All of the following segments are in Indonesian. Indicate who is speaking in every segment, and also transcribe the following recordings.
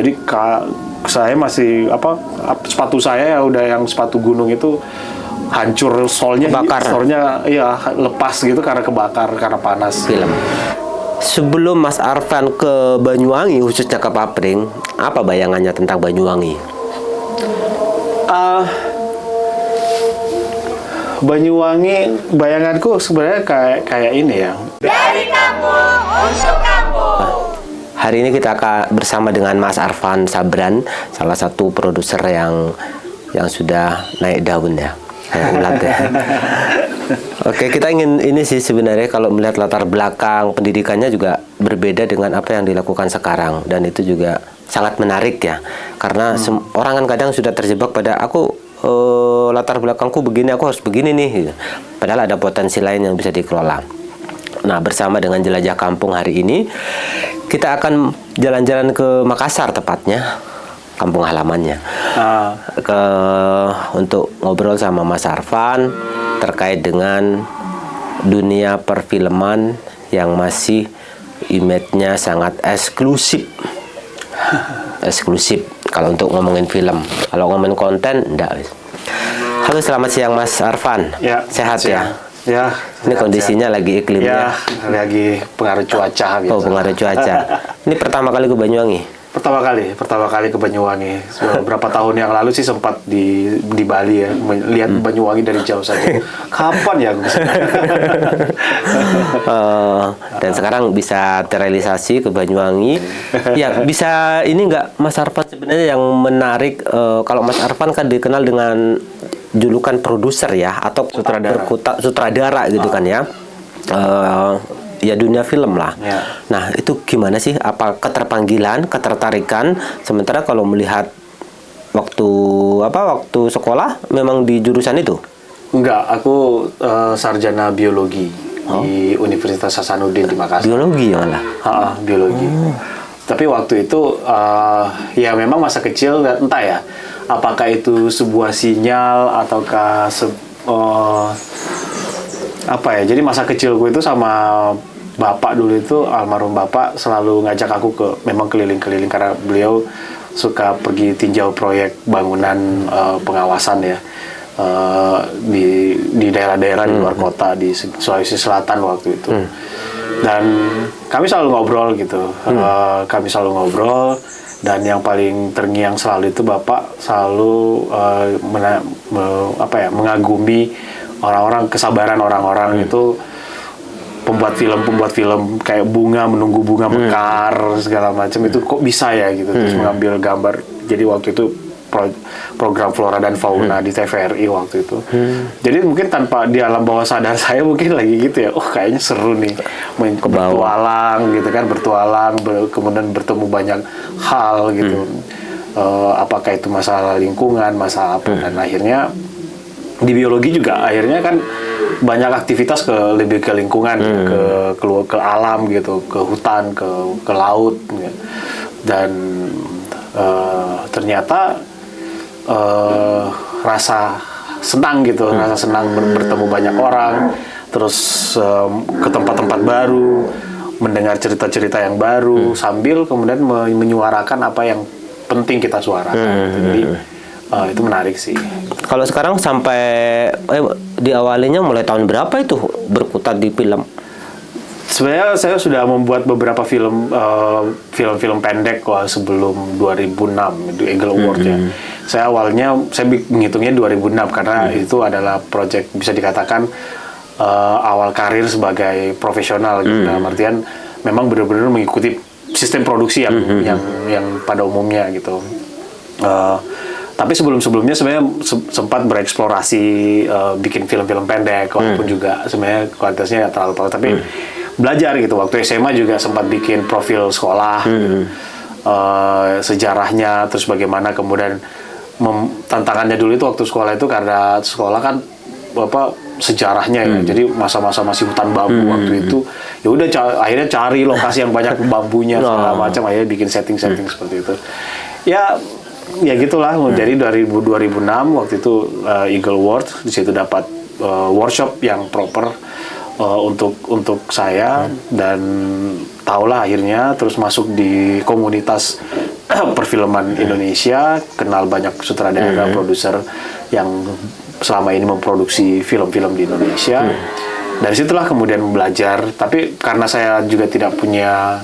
Speaker 1: Jadi saya masih sepatu saya ya udah yang sepatu gunung itu hancur, solnya ya lepas gitu karena kebakar, karena panas.
Speaker 2: Film. Sebelum Mas Arfan ke Banyuwangi, khususnya ke Papring, apa bayangannya tentang Banyuwangi?
Speaker 1: Banyuwangi, bayanganku sebenarnya kayak ini ya.
Speaker 3: Dari kampung untuk kampung.
Speaker 2: Hari ini kita akan bersama dengan Mas Arfan Sabran, salah satu produser yang sudah naik daun ya. Ulat ya. Oke, kita ingin ini sih sebenarnya kalau melihat latar belakang pendidikannya juga berbeda dengan apa yang dilakukan sekarang, dan itu juga sangat menarik ya. Karena orang kan kadang sudah terjebak pada latar belakangku begini, aku harus begini nih gitu. Padahal ada potensi lain yang bisa dikelola. Nah, bersama dengan Jelajah Kampung hari ini kita akan jalan-jalan ke Makassar, tepatnya kampung halamannya, untuk ngobrol sama Mas Arfan terkait dengan dunia perfilman yang masih image-nya sangat eksklusif. Eksklusif kalau untuk ngomongin film. Kalau ngomongin konten, enggak. Halo, selamat siang Mas Arfan.
Speaker 1: Ya,
Speaker 2: sehat ya?
Speaker 1: Ya.
Speaker 2: Ini kondisinya lagi iklimnya.
Speaker 1: Ya, lagi pengaruh cuaca gitu.
Speaker 2: Oh, pengaruh cuaca. Ini pertama kali ke Banyuwangi?
Speaker 1: Pertama kali ke Banyuwangi. Beberapa tahun yang lalu sih sempat di Bali ya, melihat Banyuwangi dari jauh saja. Kapan ya aku bisa?
Speaker 2: Dan sekarang bisa terrealisasi ke Banyuwangi. Ya, bisa ini nggak Mas Arfan, sebenarnya yang menarik, kalau Mas Arfan kan dikenal dengan julukan produser ya, atau sutradara gitu kan ya. Ya, dunia film lah.
Speaker 1: Ya.
Speaker 2: Nah, itu gimana sih? Apa keterpanggilan, ketertarikan? Sementara kalau melihat waktu sekolah memang di jurusan itu?
Speaker 1: Enggak, aku sarjana biologi di Universitas Hasanuddin di Makassar.
Speaker 2: Biologi malah.
Speaker 1: Biologi. Tapi waktu itu ya memang masa kecil, entah ya, apakah itu sebuah sinyal ataukah jadi masa kecil gue itu sama bapak dulu itu, almarhum bapak selalu ngajak aku memang keliling-keliling karena beliau suka pergi tinjau proyek bangunan pengawasan ya, di daerah-daerah di luar kota di Sulawesi Selatan waktu itu. Dan kami selalu ngobrol gitu. Dan yang paling terngiang selalu itu bapak selalu mengagumi orang-orang, kesabaran orang-orang itu, pembuat film kayak menunggu bunga mekar segala macam, itu kok bisa ya gitu, terus mengambil gambar. Jadi waktu itu program Flora dan Fauna di TVRI waktu itu. Jadi mungkin tanpa di alam bawah sadar saya mungkin lagi gitu ya, kayaknya seru nih bertualang gitu kan, kemudian bertemu banyak hal gitu. Apakah itu masalah lingkungan, masalah apa, dan akhirnya di biologi juga akhirnya kan banyak aktivitas lebih ke lingkungan, ke alam gitu, ke hutan, ke laut gitu. Dan ternyata rasa senang gitu, rasa senang bertemu banyak orang, terus ke tempat-tempat baru, mendengar cerita-cerita yang baru, sambil kemudian menyuarakan apa yang penting kita suarakan. Jadi itu menarik sih.
Speaker 2: Kalau sekarang sampai diawalinya mulai tahun berapa itu berkutat di film?
Speaker 1: Sebenarnya saya sudah membuat beberapa film pendek sebelum 2006 itu Eagle Award ya. Saya menghitungnya 2006 karena itu adalah proyek bisa dikatakan awal karir sebagai profesional gitu. Dalam artian memang benar-benar mengikuti sistem produksi yang pada umumnya gitu. Tapi sebelumnya sebenarnya sempat bereksplorasi bikin film-film pendek, walaupun juga sebenarnya kualitasnya nggak terlalu bagus, tapi belajar gitu. Waktu SMA juga sempat bikin profil sekolah, sejarahnya, terus bagaimana kemudian tantangannya dulu itu waktu sekolah itu, karena sekolah kan sejarahnya ya, jadi masa-masa masih hutan bambu waktu itu, ya udah akhirnya cari lokasi yang banyak bambunya segala macam, akhirnya bikin setting-setting seperti itu. Ya gitulah. Jadi dari 2006 waktu itu Eagle Award, di situ dapat workshop yang proper untuk saya, dan tahulah akhirnya terus masuk di komunitas perfilman Indonesia, kenal banyak sutradara, produser yang selama ini memproduksi film-film di Indonesia. Dari situlah kemudian belajar, tapi karena saya juga tidak punya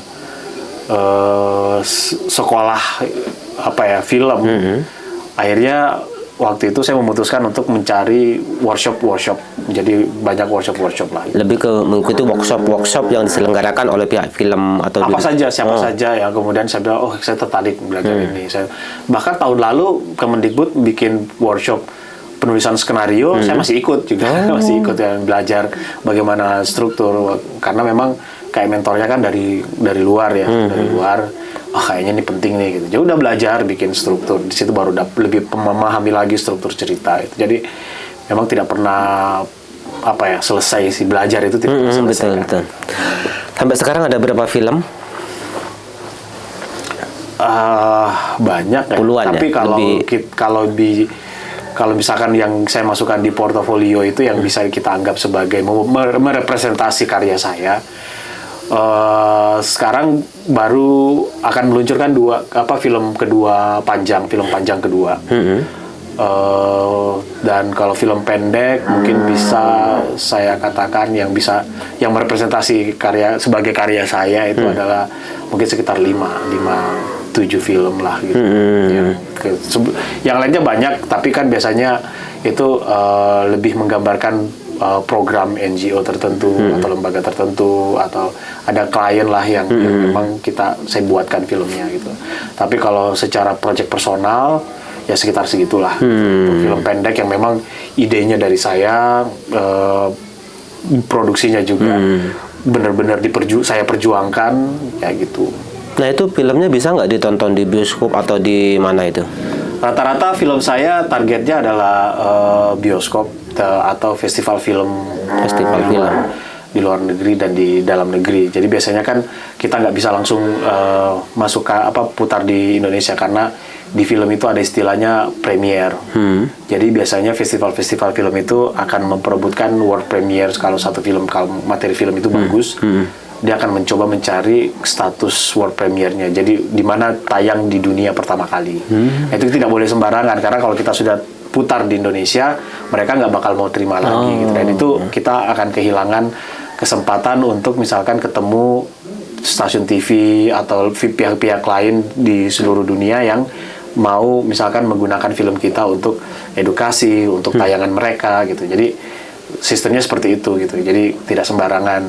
Speaker 1: sekolah film, akhirnya waktu itu saya memutuskan untuk mencari workshop, jadi banyak workshop lah.
Speaker 2: Lebih ke mengikuti workshop yang diselenggarakan oleh pihak film atau
Speaker 1: apa saja, siapa saja ya. Kemudian saya bilang, saya tertarik belajar ini. Bahkan tahun lalu Kemendikbud bikin workshop penulisan skenario, saya masih ikut juga, masih ikut yang belajar bagaimana struktur, karena memang kayak mentornya kan dari luar ya, dari luar. Kayaknya ini penting nih gitu. Jadi udah belajar bikin struktur, di situ baru lebih memahami lagi struktur cerita itu. Jadi memang tidak pernah selesai sih, belajar itu tidak pernah selesai.
Speaker 2: Betul. Sampai sekarang ada berapa film?
Speaker 1: Banyak ya.
Speaker 2: Puluhan.
Speaker 1: Tapi
Speaker 2: ya?
Speaker 1: kalau misalkan yang saya masukkan di portofolio itu yang bisa kita anggap sebagai merepresentasi karya saya. Sekarang baru akan meluncurkan film panjang kedua. Dan kalau film pendek mungkin bisa saya katakan yang merepresentasi sebagai karya saya itu adalah mungkin sekitar 5-7 film lah gitu. Yang lainnya banyak, tapi kan biasanya itu lebih menggambarkan program NGO tertentu atau lembaga tertentu, atau ada klien lah yang memang saya buatkan filmnya gitu. Tapi kalau secara proyek personal ya sekitar segitulah. Film pendek yang memang idenya dari saya, produksinya juga benar-benar saya perjuangkan kayak gitu.
Speaker 2: Nah itu filmnya bisa nggak ditonton di bioskop atau di mana itu?
Speaker 1: Rata-rata film saya targetnya adalah bioskop atau festival film di luar negeri dan di dalam negeri. Jadi biasanya kan kita nggak bisa langsung putar di Indonesia, karena di film itu ada istilahnya premier. Jadi biasanya festival-festival film itu akan memperebutkan world premiere. Kalau materi film itu bagus, dia akan mencoba mencari status world premiere-nya. Jadi di mana tayang di dunia pertama kali. Itu tidak boleh sembarangan, karena kalau kita sudah putar di Indonesia, mereka nggak bakal mau terima lagi gitu. Dan itu kita akan kehilangan kesempatan untuk misalkan ketemu stasiun TV atau pihak-pihak lain di seluruh dunia yang mau misalkan menggunakan film kita untuk edukasi, untuk tayangan mereka gitu. Jadi sistemnya seperti itu gitu. Jadi tidak sembarangan.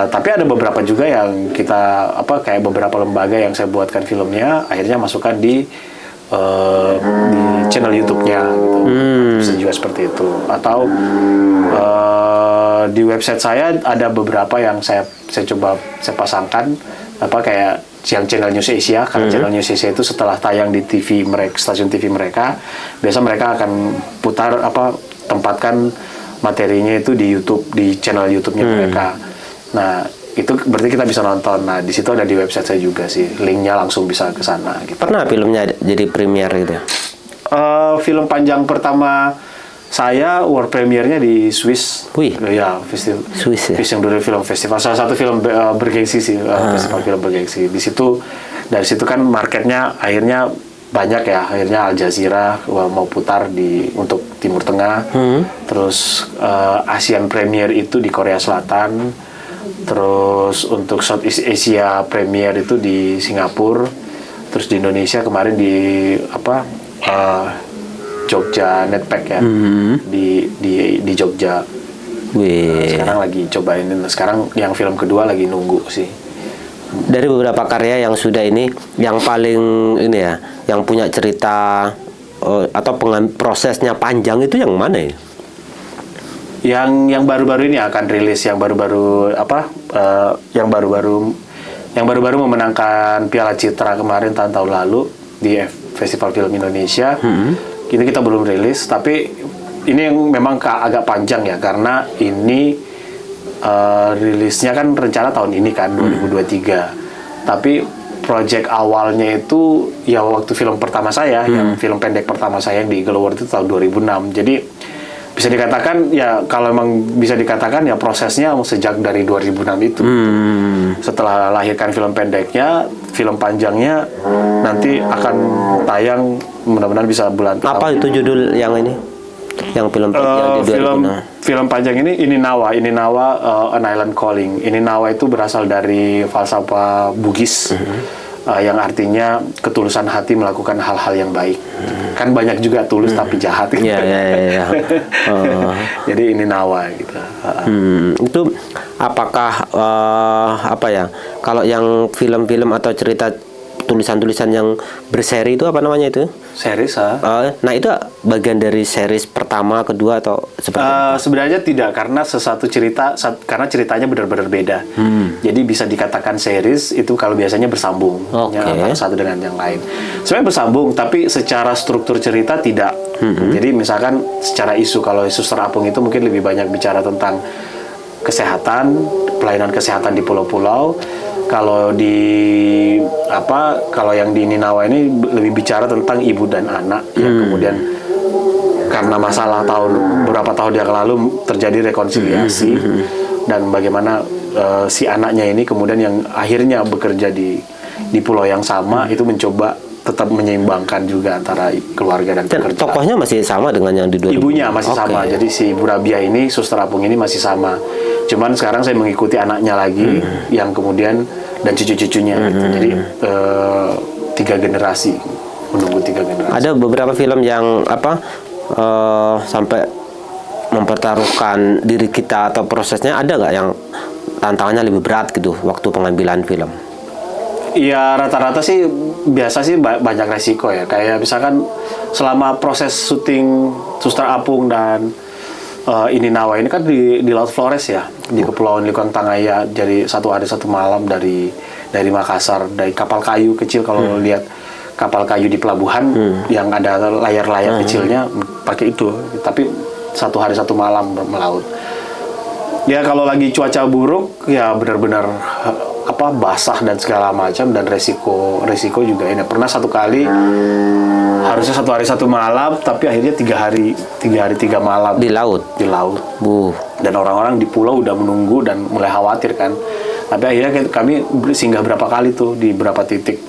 Speaker 1: Tapi ada beberapa juga yang kita kayak beberapa lembaga yang saya buatkan filmnya, akhirnya masukkan di channel YouTube-nya gitu. Bisa juga seperti itu. Atau di website saya ada beberapa yang saya coba saya pasangkan kayak yang channel News Asia, karena channel News Asia itu setelah tayang di TV mereka, stasiun TV mereka, biasa mereka akan putar tempatkan materinya itu di YouTube, di channel YouTube-nya mereka. Nah, itu berarti kita bisa nonton. Nah, di situ ada di website saya juga sih. Linknya langsung bisa ke sana gitu.
Speaker 2: Pernah filmnya jadi premier gitu?
Speaker 1: Film panjang pertama saya world premiere-nya di Swiss.
Speaker 2: Wih.
Speaker 1: Ya, festival
Speaker 2: Swiss ya.
Speaker 1: Swiss yang dulu film festival. Salah satu film bergengsi sih, festival film bergengsi. Dari situ kan marketnya akhirnya banyak ya. Akhirnya Al Jazeera mau putar untuk Timur Tengah. Terus Asian Premier itu di Korea Selatan. Terus untuk Southeast Asia Premier itu di Singapura. Terus di Indonesia kemarin di Jogja Netpack ya, di Jogja. Sekarang lagi cobain. Sekarang yang film kedua lagi nunggu sih.
Speaker 2: Dari beberapa karya yang sudah ini, yang paling ini ya, yang punya cerita atau prosesnya panjang itu yang mana ya?
Speaker 1: Yang baru-baru ini akan rilis, yang baru-baru memenangkan Piala Citra kemarin tahun lalu di Festival Film Indonesia. Ini kita belum rilis, tapi ini yang memang agak panjang ya, karena ini rilisnya kan rencana tahun ini kan 2023. Tapi project awalnya itu ya waktu film pertama saya, yang film pendek pertama saya yang di Eagle Award itu tahun 2006. Jadi bisa dikatakan ya kalau memang bisa dikatakan ya prosesnya sejak dari 2006 itu. Setelah lahirkan film pendeknya, film panjangnya nanti akan tayang mudah-mudahan bisa bulan.
Speaker 2: Apa itu judul yang ini? Yang film yang di 2006?
Speaker 1: Film panjang ini Nawa, An Island Calling. Ini Nawa itu berasal dari falsafah Bugis. Yang artinya ketulusan hati melakukan hal-hal yang baik. Kan banyak juga tulus tapi jahat.
Speaker 2: Iya.
Speaker 1: Jadi ini Nawa gitu.
Speaker 2: Itu apakah apa ya? Kalau yang film-film atau cerita tulisan-tulisan yang berseri itu apa namanya itu?
Speaker 1: Series
Speaker 2: Nah itu bagian dari series pertama, kedua atau seperti apa?
Speaker 1: sebenarnya tidak, karena karena ceritanya benar-benar beda. Jadi bisa dikatakan series itu kalau biasanya bersambung antara satu dengan yang lain. Sebenarnya bersambung, tapi secara struktur cerita tidak. Jadi misalkan secara isu, kalau isu Suster Apung itu mungkin lebih banyak bicara tentang kesehatan, pelayanan kesehatan di pulau-pulau. Kalau yang di Ninawa ini lebih bicara tentang ibu dan anak yang kemudian karena masalah beberapa tahun yang lalu terjadi rekonsiliasi dan bagaimana si anaknya ini kemudian yang akhirnya bekerja di pulau yang sama itu mencoba tetap menyeimbangkan juga antara keluarga dan pekerjaan.
Speaker 2: Tokohnya masih sama dengan yang di 2000?
Speaker 1: Ibunya masih sama, jadi si Bu Rabia ini, Suster Apung ini masih sama. Cuman sekarang saya mengikuti anaknya lagi, yang kemudian dan cucu-cucunya. Gitu. Jadi 3 generasi, menunggu 3 generasi.
Speaker 2: Ada beberapa film yang sampai mempertaruhkan diri kita atau prosesnya, ada nggak yang tantangannya lebih berat gitu waktu pengambilan film?
Speaker 1: Iya, rata-rata sih biasa sih banyak resiko ya. Kayak misalkan selama proses syuting Suster Apung dan ini Nawa ini kan di Laut Flores ya, di Kepulauan Likon Tangaya. Jadi satu hari satu malam dari Makassar, dari kapal kayu kecil. Kalau lihat kapal kayu di pelabuhan yang ada layar-layar kecilnya, pakai itu. Tapi satu hari satu malam melaut. Ya kalau lagi cuaca buruk ya benar-benar basah dan segala macam, dan resiko juga ini. Pernah satu kali harusnya satu hari satu malam, tapi akhirnya 3 hari 3 malam
Speaker 2: di laut.
Speaker 1: Dan orang-orang di pulau udah menunggu dan mulai khawatir kan. Tapi akhirnya kami singgah berapa kali tuh di berapa titik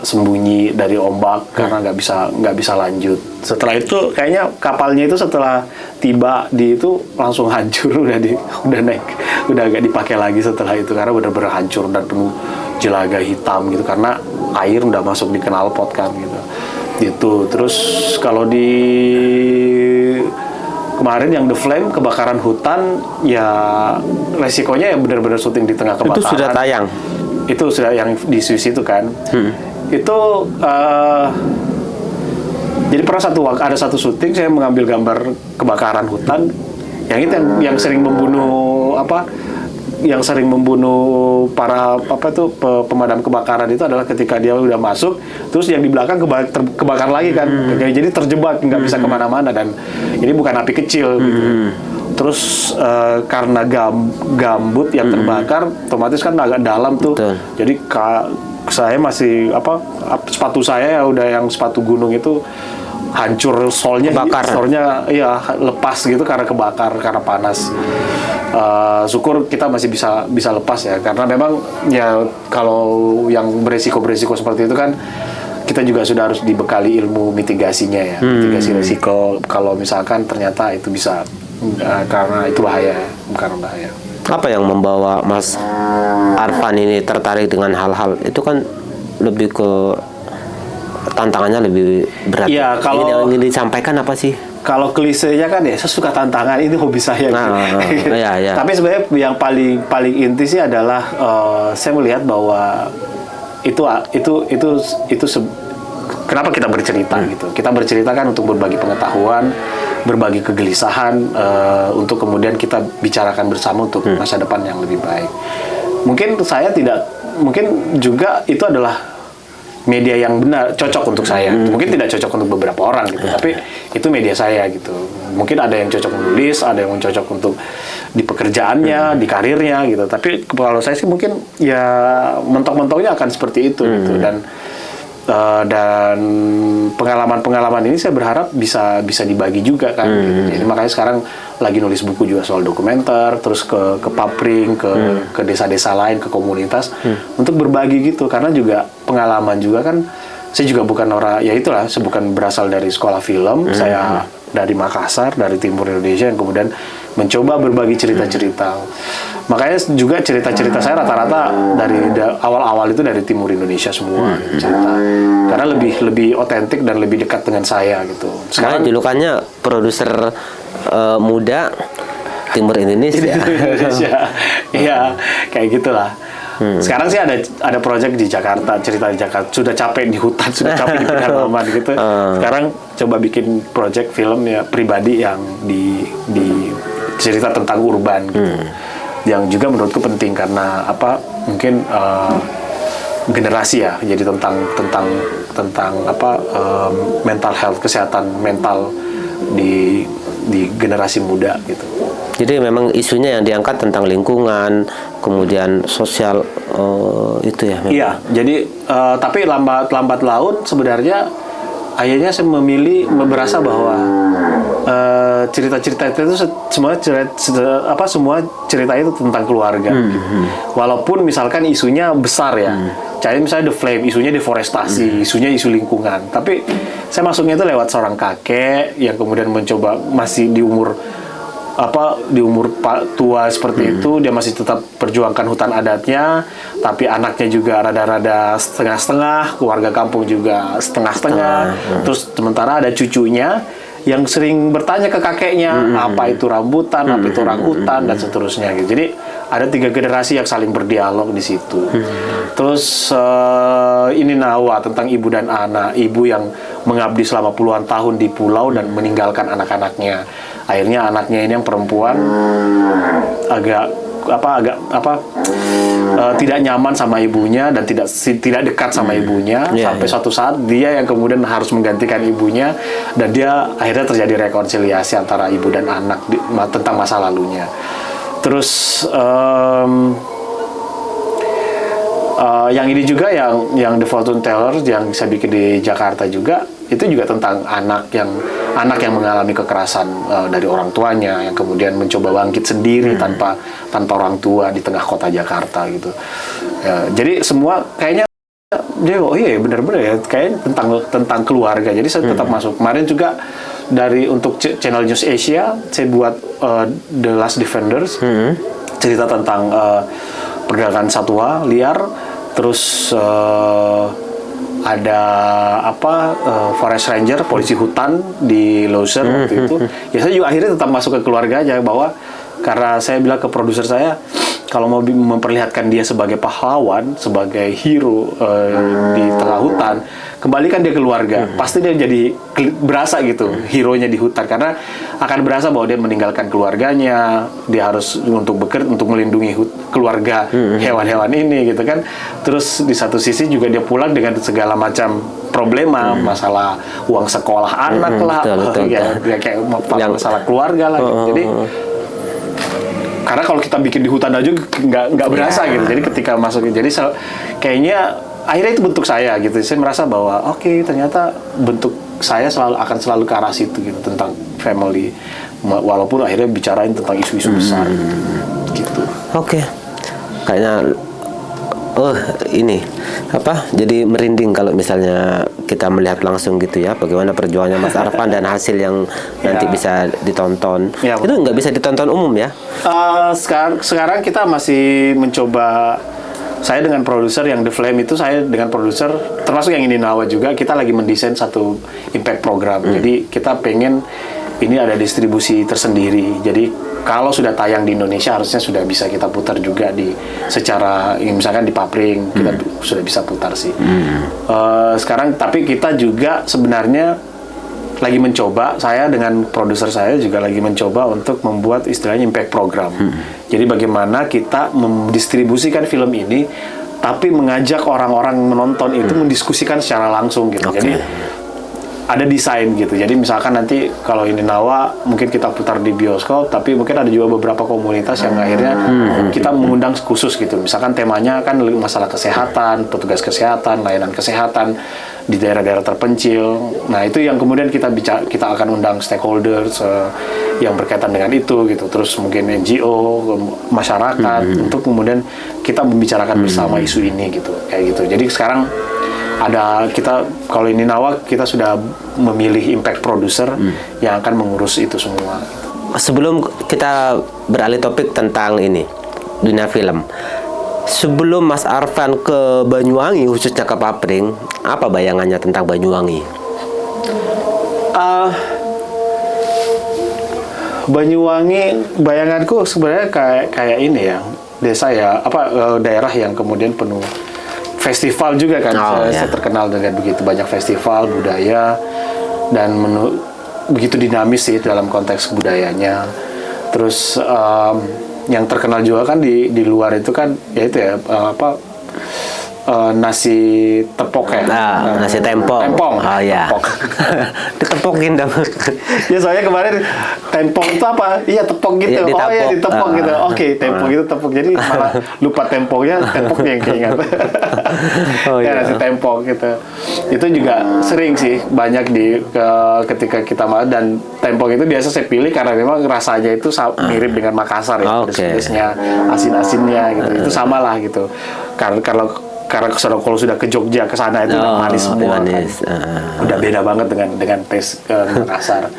Speaker 1: sembunyi dari ombak karena nggak bisa lanjut. Setelah itu kayaknya kapalnya itu setelah tiba di itu langsung hancur, udah agak dipakai lagi setelah itu karena benar-benar hancur dan penuh jelaga hitam gitu karena air udah masuk di knalpot kan gitu. Itu terus kalau di kemarin yang The Flame, kebakaran hutan, ya resikonya ya benar-benar syuting di tengah kebakaran.
Speaker 2: Itu sudah tayang?
Speaker 1: Itu sudah yang di Swiss itu kan. Itu jadi pernah ada satu syuting saya mengambil gambar kebakaran hutan yang itu yang sering membunuh para pemadam kebakaran itu adalah ketika dia udah masuk terus yang di belakang kebakar lagi kan. Jadi terjebak nggak bisa kemana-mana, dan ini bukan api kecil gitu. Terus karena gambut yang terbakar otomatis kan agak dalam tuh. Betul. Jadi saya masih sepatu saya udah yang sepatu gunung itu hancur, solnya ya lepas gitu karena kebakar, karena panas. Syukur kita masih bisa lepas ya, karena memang ya kalau yang beresiko seperti itu kan kita juga sudah harus dibekali ilmu mitigasinya ya, mitigasi resiko kalau misalkan ternyata itu bisa karena itu bahaya, bukan bahaya.
Speaker 2: Apa yang membawa Mas Arfan ini tertarik dengan hal-hal itu? Kan lebih ke tantangannya lebih berat.
Speaker 1: Ya, kalau
Speaker 2: yang ingin disampaikan apa sih?
Speaker 1: Kalau klisenya kan ya saya suka tantangan, ini hobi saya.
Speaker 2: Ya.
Speaker 1: Tapi sebenarnya yang paling inti sih adalah saya melihat bahwa kenapa kita bercerita gitu. Kita bercerita kan untuk berbagi pengetahuan, berbagi kegelisahan, untuk kemudian kita bicarakan bersama untuk masa depan yang lebih baik. Mungkin juga itu adalah media yang benar, cocok untuk saya. Mungkin tidak cocok untuk beberapa orang gitu, tapi itu media saya gitu. Mungkin ada yang cocok menulis, ada yang cocok untuk di pekerjaannya, di karirnya gitu. Tapi kalau saya sih mungkin ya mentok-mentoknya akan seperti itu gitu. Dan dan pengalaman-pengalaman ini saya berharap bisa dibagi juga kan. Gitu. Jadi makanya sekarang lagi nulis buku juga soal dokumenter, terus ke papring, ke desa-desa lain, ke komunitas untuk berbagi gitu. Karena juga pengalaman juga kan, saya juga bukan orang, ya itulah, saya bukan berasal dari sekolah film, saya dari Makassar, dari timur Indonesia yang kemudian mencoba berbagi cerita-cerita. Makanya juga cerita-cerita saya rata-rata dari awal-awal itu dari timur Indonesia semua cerita. Karena lebih otentik dan lebih dekat dengan saya gitu.
Speaker 2: Sekarang julukannya produser muda timur Indonesia.
Speaker 1: Iya, kayak gitulah. Sekarang sih ada proyek di Jakarta, cerita di Jakarta. Sudah capek di hutan, sudah capek di pedalaman gitu. Sekarang coba bikin proyek film ya pribadi yang di cerita tentang urban gitu. Yang juga menurutku penting karena apa? Mungkin generasi ya. Jadi tentang apa? Mental health, kesehatan mental di generasi muda gitu.
Speaker 2: Jadi memang isunya yang diangkat tentang lingkungan, kemudian sosial itu ya. Memang.
Speaker 1: Iya, jadi tapi lambat laun sebenarnya akhirnya saya memilih merasa bahwa cerita-cerita itu semua cerita itu tentang keluarga. Gitu. Walaupun misalkan isunya besar ya. Jadi misalnya The Flame, isunya deforestasi, isunya isu lingkungan. Tapi saya masuknya itu lewat seorang kakek yang kemudian mencoba masih di umur tua seperti itu, dia masih tetap perjuangkan hutan adatnya, tapi anaknya juga rada-rada setengah-setengah, keluarga kampung juga setengah-setengah. Terus sementara ada cucunya yang sering bertanya ke kakeknya, apa itu rambutan, apa itu orangutan, dan seterusnya gitu. Jadi ada 3 generasi yang saling berdialog di situ. Terus ini Nawa tentang ibu dan anak, ibu yang mengabdi selama puluhan tahun di pulau dan meninggalkan anak-anaknya. Akhirnya anaknya ini yang perempuan tidak nyaman sama ibunya dan tidak dekat sama ibunya sampai suatu saat dia yang kemudian harus menggantikan ibunya dan dia akhirnya terjadi rekonsiliasi antara ibu dan anak tentang masa lalunya. Terus yang ini juga yang The Fortune Teller yang saya bikin di Jakarta juga itu juga tentang anak yang mengalami kekerasan dari orang tuanya yang kemudian mencoba bangkit sendiri tanpa orang tua di tengah kota Jakarta gitu. Ya, jadi semua kayaknya dia iya benar-benar ya kayak tentang keluarga. Jadi saya tetap masuk. Kemarin juga untuk channel News Asia saya buat The Last Defenders, cerita tentang pergerakan satwa liar. Terus ada forest ranger, polisi hutan di Loser waktu itu. Ya saya juga akhirnya tetap masuk ke keluarga aja bahwa karena saya bilang ke produser saya kalau mau memperlihatkan dia sebagai pahlawan, sebagai hero di tengah hutan, kembalikan dia keluarga. Pasti dia jadi berasa gitu, hero-nya di hutan karena akan berasa bahwa dia meninggalkan keluarganya, dia harus untuk melindungi keluarga hewan-hewan ini gitu kan. Terus di satu sisi juga dia pulang dengan segala macam problema, masalah uang sekolah anak lah, kayak masalah keluarga lah gitu. Jadi karena kalau kita bikin di hutan aja nggak berasa gitu. Jadi ketika masuk, jadi kayaknya akhirnya itu bentuk saya gitu. Saya merasa bahwa ternyata bentuk saya akan selalu ke arah situ gitu tentang family. Walaupun akhirnya bicarain tentang isu-isu besar gitu.
Speaker 2: Kayaknya ini jadi merinding kalau misalnya kita melihat langsung gitu ya bagaimana perjuangannya Mas Arfan dan hasil yang nanti bisa ditonton. Itu nggak bisa ditonton umum ya?
Speaker 1: Sekarang kita masih mencoba. Saya dengan produser yang The Flame itu, saya dengan produser termasuk yang ini Nawa juga, kita lagi mendesain satu impact program. Jadi kita pengen ini ada distribusi tersendiri. Jadi kalau sudah tayang di Indonesia harusnya sudah bisa kita putar juga secara misalkan di papring kita sudah bisa putar sih. Sekarang tapi kita juga sebenarnya lagi mencoba, saya dengan produser saya juga lagi mencoba untuk membuat istilahnya impact program. Jadi bagaimana kita mendistribusikan film ini tapi mengajak orang-orang menonton itu mendiskusikan secara langsung gitu. Jadi ada desain gitu. Jadi misalkan nanti kalau ini Nawa mungkin kita putar di bioskop, tapi mungkin ada juga beberapa komunitas yang akhirnya kita mengundang khusus gitu. Misalkan temanya kan masalah kesehatan, petugas kesehatan, layanan kesehatan. di daerah-daerah terpencil. Nah itu yang kemudian kita akan undang stakeholders yang berkaitan dengan itu gitu. Terus mungkin NGO, masyarakat untuk kemudian kita membicarakan bersama isu ini gitu, kayak gitu. Jadi sekarang kita kalau ini Nawak kita sudah memilih impact producer yang akan mengurus itu semua.
Speaker 2: Sebelum kita beralih topik tentang ini dunia film, sebelum Mas Arfan ke Banyuwangi, khususnya ke Papring, apa bayangannya tentang Banyuwangi?
Speaker 1: Banyuwangi, bayanganku sebenarnya kayak ini ya, desa ya, daerah yang kemudian penuh festival juga kan. Saya terkenal dengan begitu banyak festival budaya dan begitu dinamis sih dalam konteks budayanya. Terus yang terkenal juga kan di luar itu kan ya itu ya nasi tepok ya.
Speaker 2: Nasi tempong. Oh ya. Ditepokin dong.
Speaker 1: Ya soalnya kemarin tempong itu apa? Iya tepok gitu.
Speaker 2: Ya,
Speaker 1: ditepok gitu. Oke, tempong itu tepok. Jadi malah lupa tempongnya, tepoknya yang keingat. Nasi tempong gitu. Itu juga sering sih banyak ketika kita makan, dan tempong itu biasa saya pilih karena memang rasanya itu mirip dengan Makassar ya. Pedes-pedesnya, asin-asinnya gitu. Itu sama lah gitu. Karena kalau sudah ke Jogja ke sana itu udah manis semua manis. Kan. Udah beda banget dengan tes Makassar.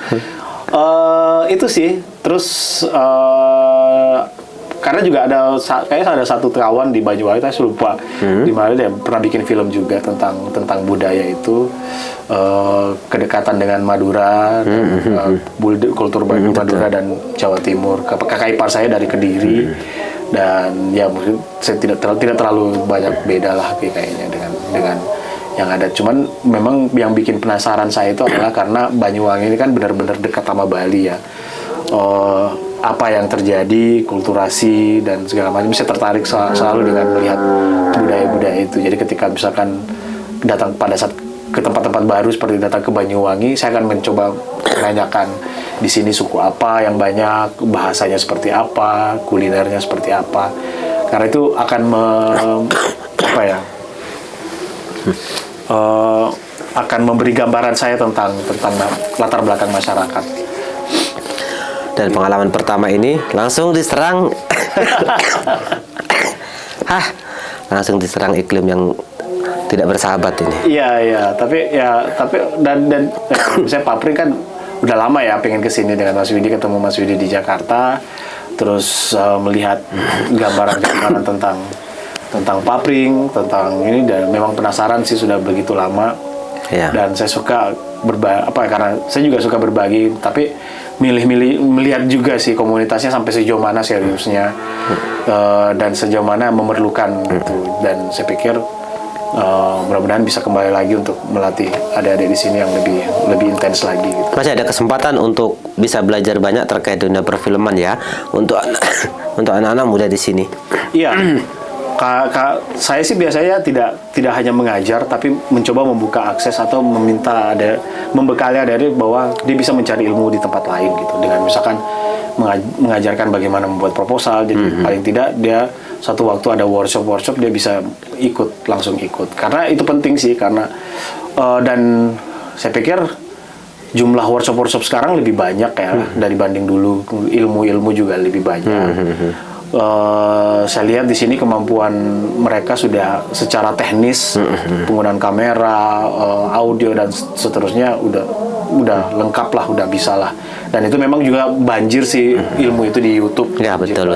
Speaker 1: Itu sih. Terus karena juga kayaknya ada satu kawan di Banyuwangi, saya lupa di mana dia pernah bikin film juga tentang budaya itu, kedekatan dengan Madura, kultur Madura dan Jawa Timur. Kakak ipar saya dari Kediri. Dan ya mungkin saya tidak terlalu banyak beda lah kayaknya dengan yang ada. Cuman memang yang bikin penasaran saya itu adalah karena Banyuwangi ini kan benar-benar dekat sama Bali ya. Apa yang terjadi, kulturasi dan segala macam, saya tertarik selalu dengan melihat budaya-budaya itu. Jadi ketika misalkan datang pada saat ke tempat-tempat baru seperti datang ke Banyuwangi, saya akan mencoba menanyakan di sini suku apa yang banyak, bahasanya seperti apa, kulinernya seperti apa. Karena itu akan akan memberi gambaran saya tentang latar belakang masyarakat.
Speaker 2: Dan pengalaman pertama ini langsung diserang langsung diserang iklim yang tidak bersahabat ini. Iya,
Speaker 1: tapi dan misalnya Papring kan udah lama ya pengen kesini dengan Mas Widi, ketemu Mas Widi di Jakarta, terus melihat gambaran-gambaran tentang Papring, tentang ini, dan memang penasaran sih sudah begitu lama.
Speaker 2: Ya.
Speaker 1: Dan saya suka karena saya juga suka berbagi, tapi milih-milih melihat juga sih komunitasnya sampai sejauh mana seriusnya, dan sejauh mana memerlukan itu. Dan saya pikir mudah-mudahan bisa kembali lagi untuk melatih adik-adik di sini yang lebih intens lagi gitu.
Speaker 2: Masih ada kesempatan untuk bisa belajar banyak terkait dunia perfilman ya untuk anak-anak muda di sini.
Speaker 1: Iya. Saya sih biasanya tidak hanya mengajar, tapi mencoba membuka akses atau membekali adik-adik bahwa dia bisa mencari ilmu di tempat lain gitu, dengan misalkan mengajarkan bagaimana membuat proposal. Jadi paling tidak dia satu waktu ada workshop dia bisa langsung ikut, karena itu penting sih. Karena dan saya pikir jumlah workshop sekarang lebih banyak ya dari banding dulu, ilmu juga lebih banyak. Saya lihat di sini kemampuan mereka sudah secara teknis, penggunaan kamera, audio dan seterusnya udah lengkap lah, udah bisa lah. Dan itu memang juga banjir sih ilmu itu di YouTube.
Speaker 2: Ya betul.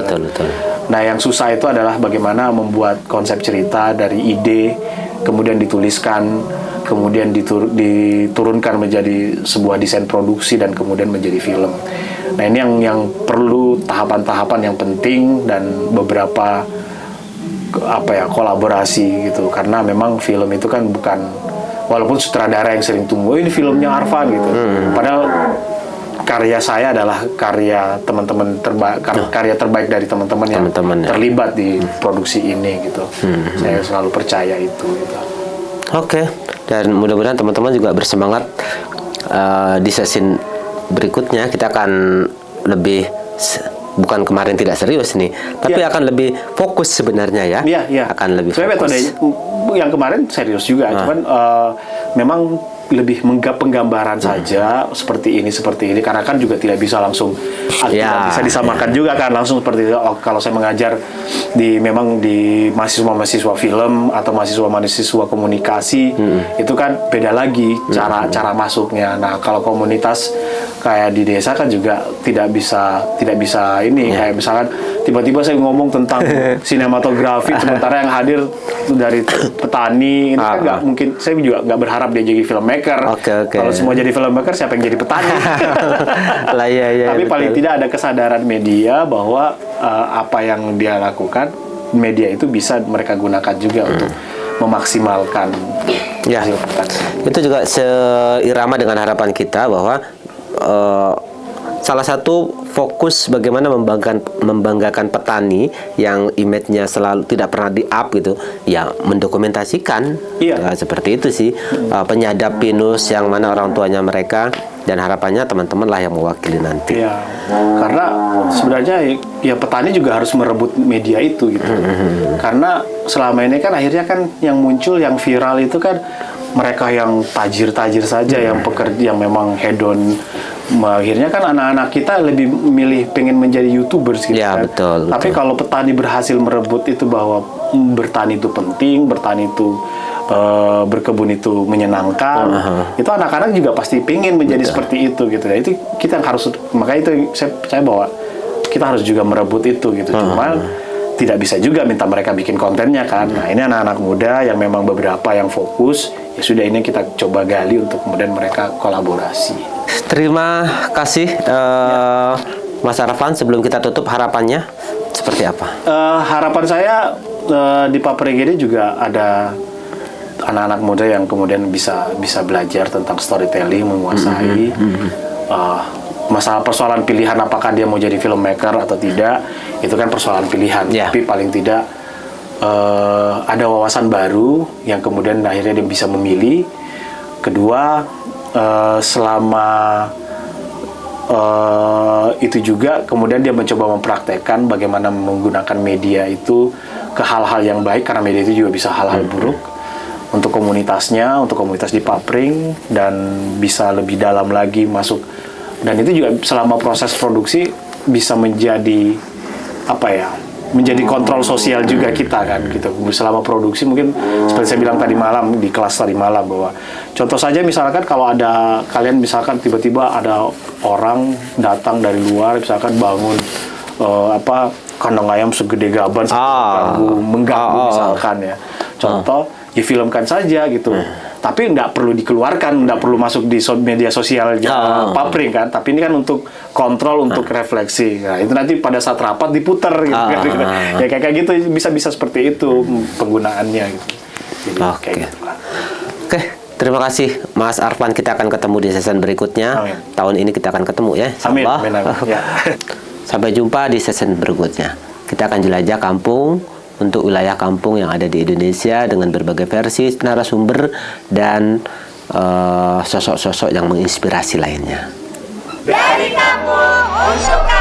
Speaker 1: Nah yang susah itu adalah bagaimana membuat konsep cerita dari ide, kemudian dituliskan, kemudian diturunkan menjadi sebuah desain produksi, dan kemudian menjadi film. Nah ini yang perlu tahapan-tahapan yang penting dan beberapa kolaborasi gitu, karena memang film itu kan bukan, walaupun sutradara yang sering tunggu ini filmnya Arfan gitu, padahal karya saya adalah karya teman-teman karya terbaik dari teman-teman yang terlibat di produksi ini gitu. Saya selalu percaya itu gitu.
Speaker 2: Oke. Dan mudah-mudahan teman-teman juga bersemangat. Di sesi berikutnya kita akan lebih bukan kemarin tidak serius nih, tapi
Speaker 1: Iya.
Speaker 2: akan lebih fokus sebenarnya ya.
Speaker 1: Iya, iya.
Speaker 2: Akan lebih
Speaker 1: Sebenarnya
Speaker 2: fokus.
Speaker 1: metode yang kemarin serius juga, cuman memang lebih penggambaran saja seperti ini karena kan juga tidak bisa langsung
Speaker 2: Ya,
Speaker 1: tidak bisa disamakan juga kan langsung seperti itu. Oh, kalau saya mengajar memang di mahasiswa film atau mahasiswa komunikasi itu kan beda lagi cara masuknya. Nah, kalau komunitas kayak di desa kan juga tidak bisa ini kayak misalkan tiba-tiba saya ngomong tentang sinematografi sementara yang hadir dari petani ini kan nggak mungkin. Saya juga nggak berharap dia jadi filmmaker.
Speaker 2: Oke.
Speaker 1: Kalau semua jadi filmmaker siapa yang jadi petani?
Speaker 2: Lah ya.
Speaker 1: Tapi paling
Speaker 2: betul.
Speaker 1: tidak ada kesadaran media bahwa apa yang dia lakukan media itu bisa mereka gunakan juga untuk memaksimalkan
Speaker 2: Ya,
Speaker 1: hasil pertanian.
Speaker 2: itu juga seirama dengan harapan kita bahwa salah satu fokus bagaimana membanggakan petani yang image-nya selalu tidak pernah di-up gitu, ya mendokumentasikan.
Speaker 1: Iya.
Speaker 2: Ya, seperti itu sih. Penyadap pinus yang mana orang tuanya mereka, dan harapannya teman-teman lah yang mewakili nanti.
Speaker 1: Iya, karena sebenarnya ya petani juga harus merebut media itu gitu. Karena selama ini kan akhirnya kan yang muncul yang viral itu kan mereka yang tajir-tajir saja, yang pekerja yang memang hedon. Akhirnya kan anak-anak kita lebih milih pengen menjadi YouTubers gitu
Speaker 2: Ya,
Speaker 1: kan.
Speaker 2: betul.
Speaker 1: Tapi kalau petani berhasil merebut itu bahwa bertani itu penting, bertani itu berkebun itu menyenangkan, itu anak-anak juga pasti pengen menjadi seperti itu gitu ya. Itu kita harus, makanya itu saya bawa kita harus juga merebut itu gitu. Cuman tidak bisa juga minta mereka bikin kontennya kan. Nah, ini anak-anak muda yang memang beberapa yang fokus, ya sudah ini kita coba gali untuk kemudian mereka kolaborasi.
Speaker 2: Terima kasih Mas Arfan. Sebelum kita tutup, harapannya seperti apa?
Speaker 1: Harapan saya di Papregede juga ada anak-anak muda yang kemudian bisa belajar tentang storytelling, menguasai masalah persoalan pilihan apakah dia mau jadi filmmaker atau tidak, itu kan persoalan pilihan.
Speaker 2: Yeah.
Speaker 1: Tapi paling tidak ada wawasan baru yang kemudian akhirnya dia bisa memilih. Kedua, selama itu juga kemudian dia mencoba mempraktekkan bagaimana menggunakan media itu ke hal-hal yang baik, karena media itu juga bisa hal-hal buruk untuk komunitasnya, untuk komunitas di Papring, dan bisa lebih dalam lagi masuk. Dan itu juga selama proses produksi bisa menjadi menjadi kontrol sosial juga kita kan gitu. Selama produksi mungkin seperti saya bilang tadi malam di kelas tadi malam, bahwa contoh saja misalkan kalau ada kalian misalkan tiba-tiba ada orang datang dari luar misalkan bangun kandang ayam segede gaban mengganggu misalkan ya. Contoh ya filmkan saja gitu. Tapi nggak perlu dikeluarkan, nggak perlu masuk di media sosial Papring kan. Tapi ini kan untuk kontrol, untuk refleksi. Nah, itu nanti pada saat rapat diputer gitu kan. Ya kayak gitu bisa seperti itu penggunaannya gitu. Jadi kayak gitu lah.
Speaker 2: Oke, terima kasih Mas Arfan. Kita akan ketemu di season berikutnya.
Speaker 1: Amin.
Speaker 2: Tahun ini kita akan ketemu ya.
Speaker 1: Amin.
Speaker 2: Insyaallah.
Speaker 1: Amin. Ya.
Speaker 2: Sampai jumpa di season berikutnya. Kita akan jelajah kampung untuk wilayah kampung yang ada di Indonesia dengan berbagai versi, narasumber, dan sosok-sosok yang menginspirasi lainnya.
Speaker 3: Dari kampung untuk kampung.